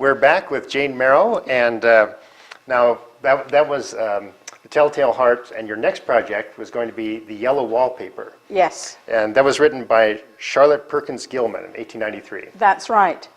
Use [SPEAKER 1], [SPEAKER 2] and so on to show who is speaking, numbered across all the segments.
[SPEAKER 1] We're back with Jane Merrill, and now that was The Telltale Heart, and your next project was going to be The Yellow Wallpaper.
[SPEAKER 2] Yes.
[SPEAKER 1] And that was written by Charlotte Perkins Gilman in 1893.
[SPEAKER 2] That's right.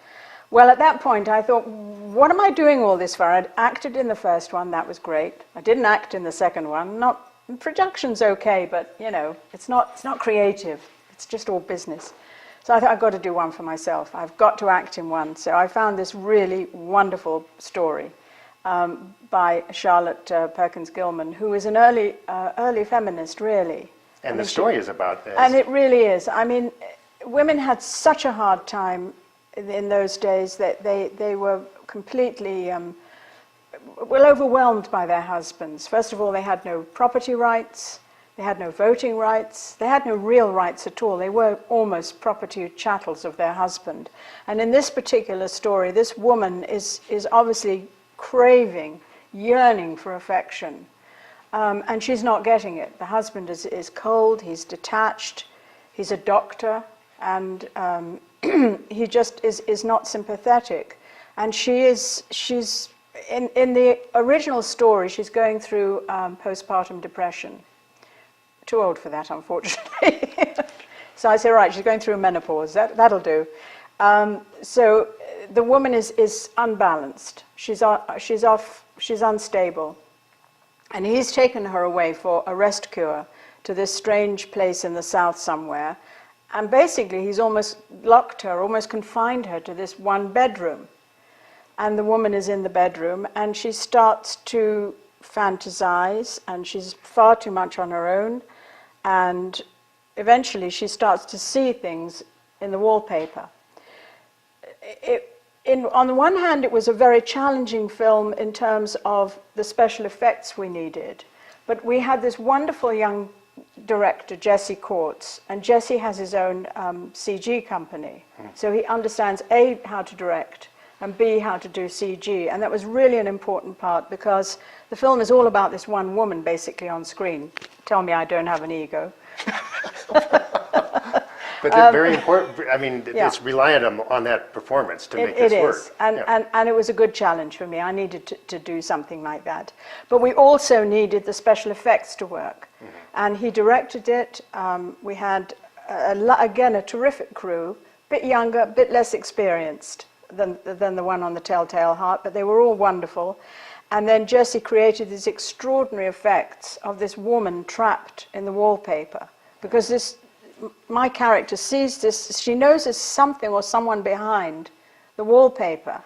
[SPEAKER 2] Well, at that point, I thought, what am I doing all this for? I'd acted in the first one, that was great. I didn't act in the second one. Production's okay, but, you know, it's not creative. It's just all business. So I thought, I've got to do one for myself. I've got to act in one. So I found this really wonderful story by Charlotte Perkins Gilman, who is an early feminist, really.
[SPEAKER 1] And the story is about this.
[SPEAKER 2] And it really is. I mean, women had such a hard time in those days that they were completely overwhelmed by their husbands. First of all, they had no property rights, they had no voting rights, they had no real rights at all. They were almost property chattels of their husband. And in this particular story, this woman is obviously craving, yearning for affection, and she's not getting it. The husband is cold, he's detached, he's a doctor, and he just is not sympathetic. And she's in the original story, she's going through postpartum depression. Too old for that, unfortunately. So I say, right, she's going through a menopause. That'll do. So the woman is unbalanced. She's unstable, and he's taken her away for a rest cure to this strange place in the south somewhere. And basically, he's almost locked her, almost confined her to this one bedroom. And the woman is in the bedroom, and she starts to fantasize, and she's far too much on her own. And eventually, she starts to see things in the wallpaper. On the one hand, it was a very challenging film in terms of the special effects we needed. But we had this wonderful young director, Jesse Courts, and Jesse has his own CG company. So he understands A, how to direct, and B, how to do CG. And that was really an important part, because the film is all about this one woman basically on screen. Tell me I don't have an ego.
[SPEAKER 1] But they're very important. I mean,
[SPEAKER 2] Yeah.
[SPEAKER 1] it's reliant on that performance to make
[SPEAKER 2] It
[SPEAKER 1] this work.
[SPEAKER 2] is, and it was a good challenge for me. I needed to do something like that. But we also needed the special effects to work. And he directed it. We had, again, a terrific crew, a bit younger, a bit less experienced than the one on The Telltale Heart, but they were all wonderful. And then Jesse created these extraordinary effects of this woman trapped in the wallpaper, because my character sees this, she knows there's something or someone behind the wallpaper.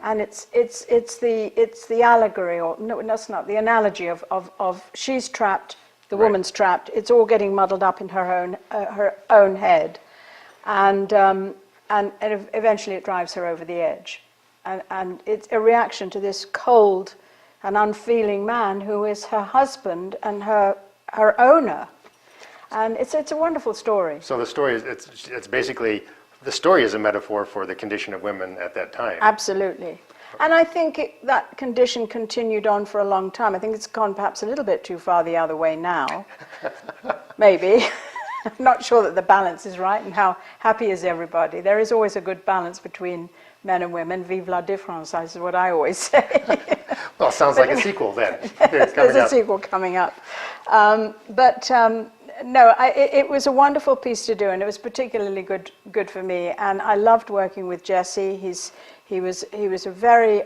[SPEAKER 2] And it's the allegory, or no, that's not, the analogy of she's trapped, the woman's trapped, it's all getting muddled up in her own head. And eventually it drives her over the edge. And it's a reaction to this cold and unfeeling man who is her husband and her owner. And it's a wonderful story.
[SPEAKER 1] So the story is, it's basically, the story is a metaphor for the condition of women at that time.
[SPEAKER 2] Absolutely. And I think that condition continued on for a long time. I think it's gone perhaps a little bit too far the other way now. Maybe. I'm not sure that the balance is right, and how happy is everybody. There is always a good balance between men and women. Vive la différence, is what I always say.
[SPEAKER 1] Well, sounds like a sequel then.
[SPEAKER 2] There's a sequel coming up. No, it was a wonderful piece to do, and it was particularly good for me. And I loved working with Jesse. He was a very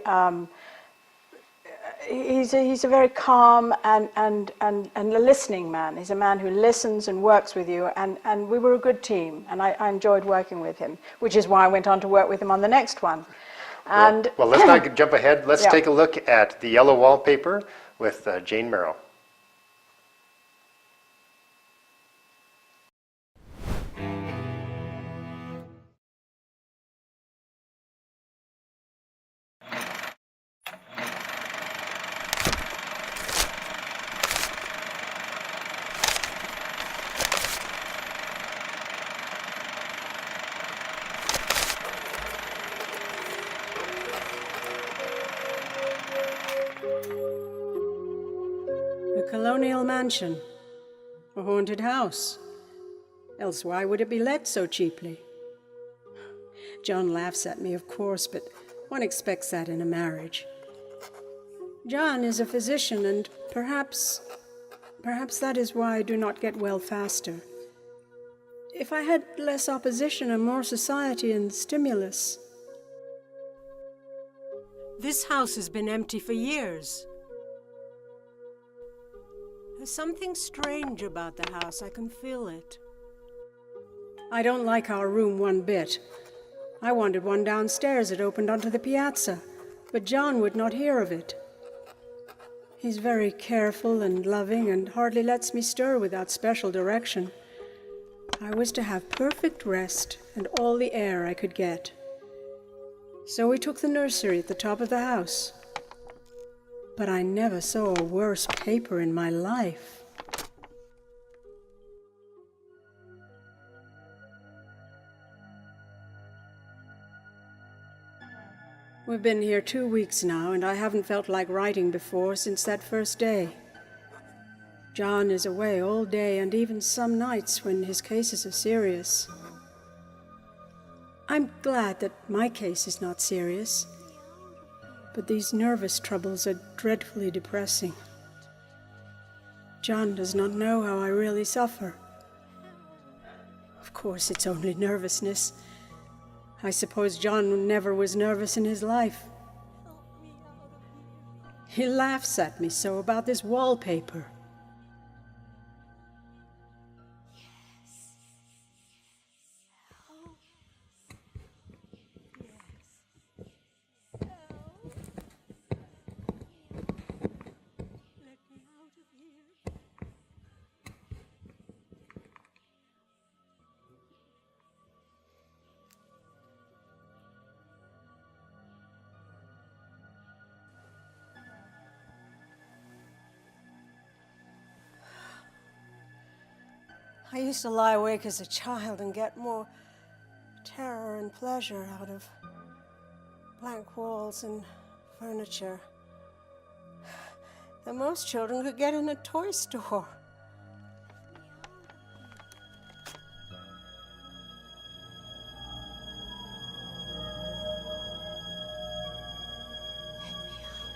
[SPEAKER 2] he's a very calm and a listening man. He's a man who listens and works with you, and we were a good team, and I enjoyed working with him, which is why I went on to work with him on the next one. And
[SPEAKER 1] well, let's not jump ahead. Let's take a look at The Yellow Wallpaper with Jane Merrill.
[SPEAKER 3] A colonial mansion, a haunted house. Else why would it be let so cheaply? John laughs at me, of course, but One expects that in a marriage. John is a physician, and perhaps that is why I do not get well faster. If I had less opposition and more society and stimulus. This house has been empty for years. There's something strange about the house. I can feel it. I don't like our room one bit. I wanted one downstairs that opened onto the piazza, but John would not hear of it. He's very careful and loving and hardly lets me stir without special direction. I was to have perfect rest and all the air I could get. So we took the nursery at the top of the house. But I never saw a worse paper in my life. We've been here 2 weeks now, and I haven't felt like writing before since that first day. John is away all day, and even some nights when his cases are serious. I'm glad that my case is not serious, but these nervous troubles are dreadfully depressing. John does not know how I really suffer. Of course, it's only nervousness. I suppose John never was nervous in his life. He laughs at me so about this wallpaper. I used to lie awake as a child and get more terror and pleasure out of blank walls and furniture than most children could get in a toy store.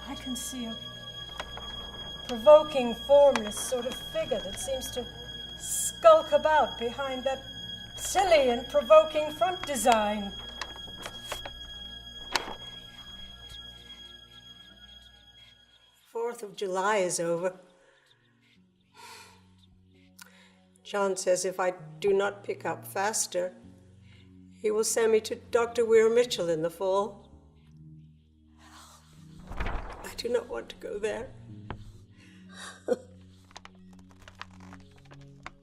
[SPEAKER 3] I can see a provoking, formless sort of figure that seems to skulk about behind that silly and provoking front design. 4th of July is over. John says if I do not pick up faster, he will send me to Dr. Weir Mitchell in the fall. I do not want to go there.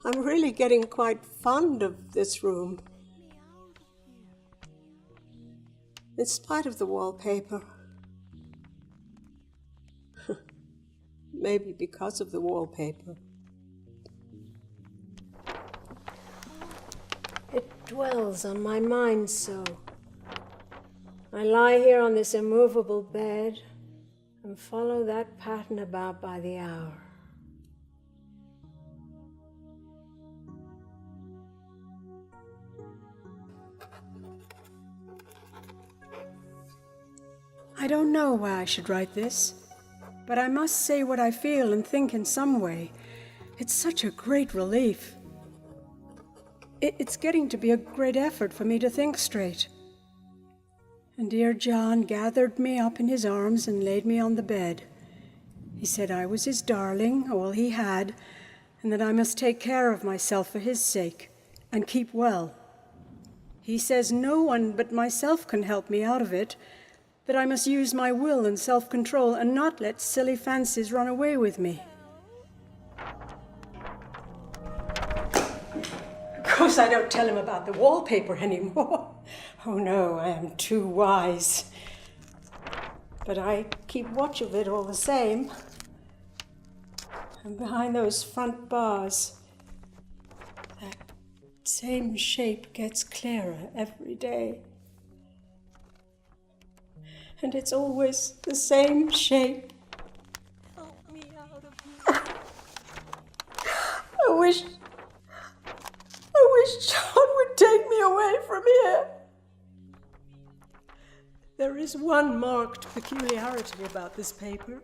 [SPEAKER 3] I'm really getting quite fond of this room, in spite of the wallpaper. Maybe because of the wallpaper. It dwells on my mind so. I lie here on this immovable bed and follow that pattern about by the hour. I don't know why I should write this, but I must say what I feel and think in some way. It's such a great relief. It's getting to be a great effort for me to think straight. And dear John gathered me up in his arms and laid me on the bed. He said I was his darling, all he had, and that I must take care of myself for his sake and keep well. He says no one but myself can help me out of it, that I must use my will and self-control and not let silly fancies run away with me. Of course, I don't tell him about the wallpaper anymore. Oh no, I am too wise. But I keep watch of it all the same. And behind those front bars, that same shape gets clearer every day. And it's always the same shape. Help me out of here. I wish John would take me away from here. There is one marked peculiarity about this paper.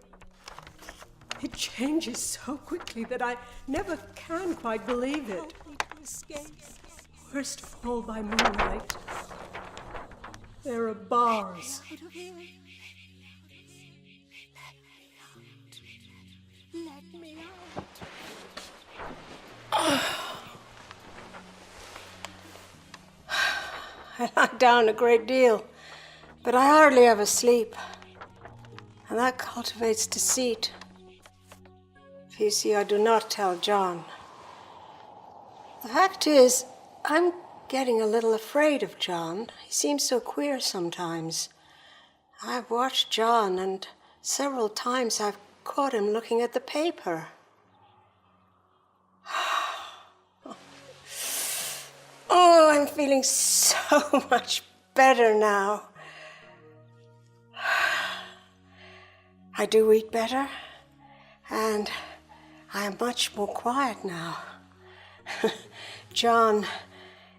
[SPEAKER 3] It changes so quickly that I never can quite believe it. Worst of all, by moonlight, there are bars.
[SPEAKER 4] Let me out.
[SPEAKER 5] I lie down a great deal, but I hardly ever sleep. And that cultivates deceit. You see, I do not tell John. The fact is, I'm getting a little afraid of John. He seems so queer sometimes. I've watched John, and several times I've caught him looking at the paper. Oh, I'm feeling so much better now. I do eat better, and I am much more quiet now. John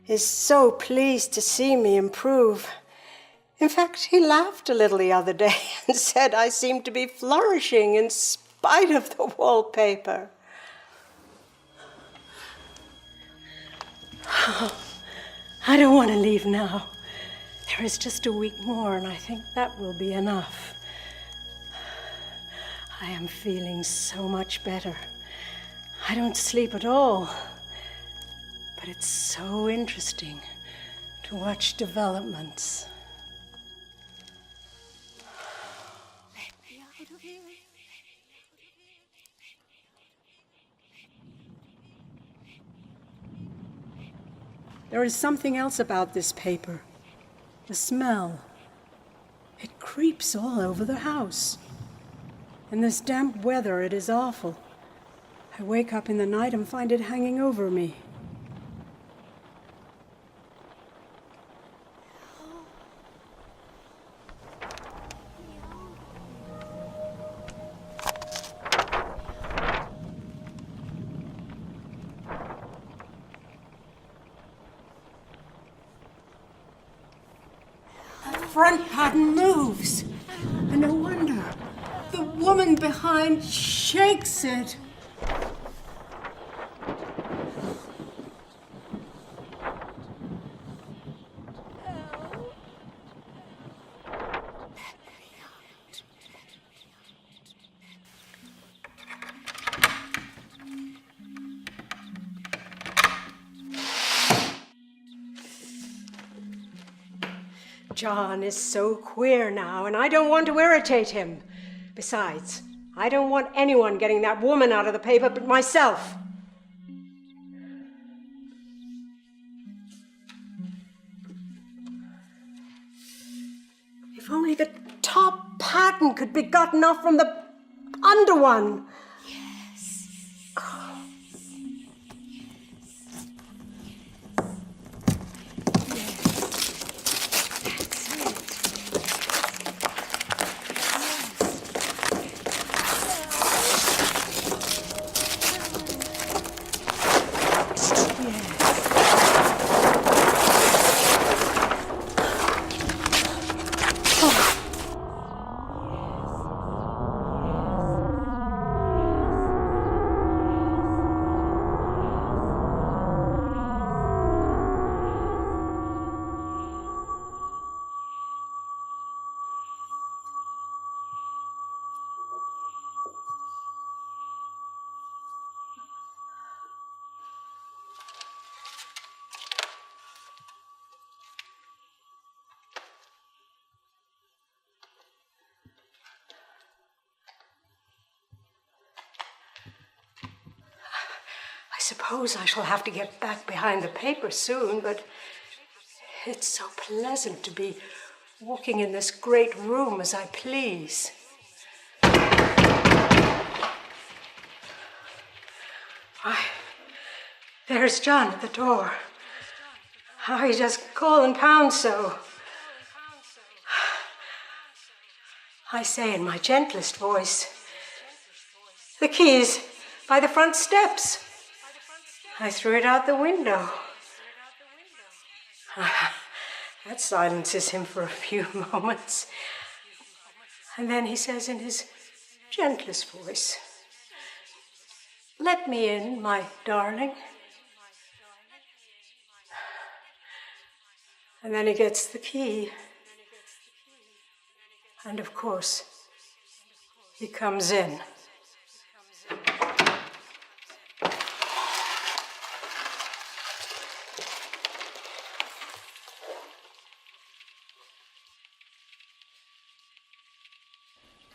[SPEAKER 5] is so pleased to see me improve. In fact, he laughed a little the other day and said I seemed to be flourishing in spite of the wallpaper. I don't want to leave now. There is just a week more, and I think that will be enough. I am feeling so much better. I don't sleep at all. But it's so interesting to watch developments.
[SPEAKER 4] Let me out of here.
[SPEAKER 3] There is something else about this paper. The smell. It creeps all over the house. In this damp weather, it is awful. I wake up in the night and find it hanging over me. The front pattern moves. And no wonder. The woman behind shakes it.
[SPEAKER 5] John is so queer now, and I don't want to irritate him. Besides, I don't want anyone getting that woman out of the paper but myself. If only the top pattern could be gotten off from the under one. I suppose I shall have to get back behind the paper soon, but it's so pleasant to be walking in this great room as I please. Why, there's John at the door. How he does call and pound so. I say in my gentlest voice, "The key's by the front steps." I threw it out the window. That silences him for a few moments. And then he says in his gentlest voice, "Let me in, my darling." And then he gets the key. And of course, he comes in.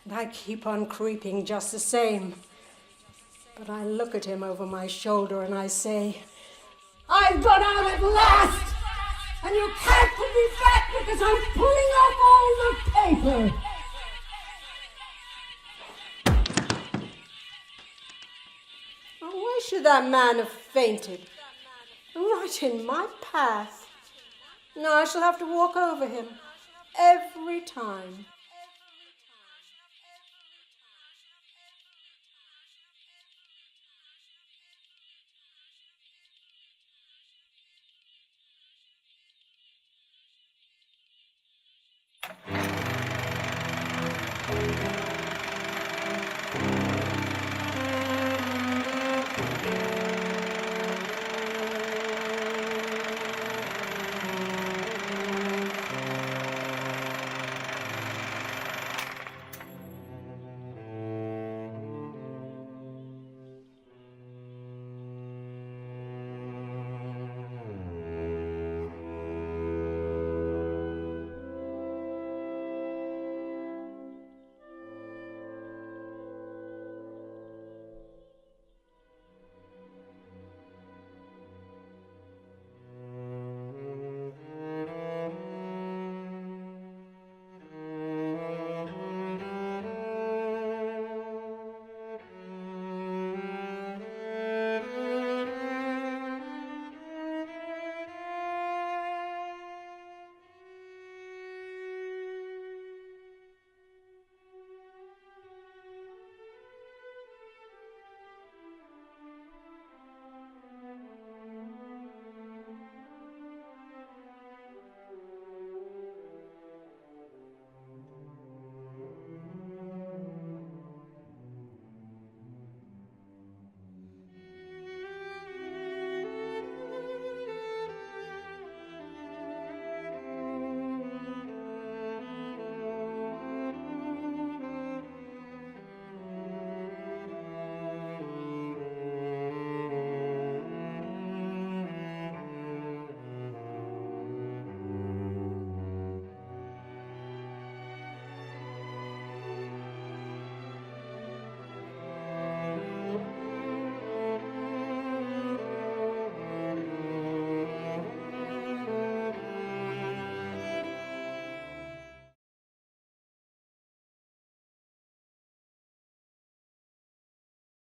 [SPEAKER 5] And I keep on creeping just the same. But I look at him over my shoulder and I say, "I've got out at last! And you can't put me back because I'm pulling off all the paper!" Now, why should that man have fainted? Right in my path. Now I shall have to walk over him every time.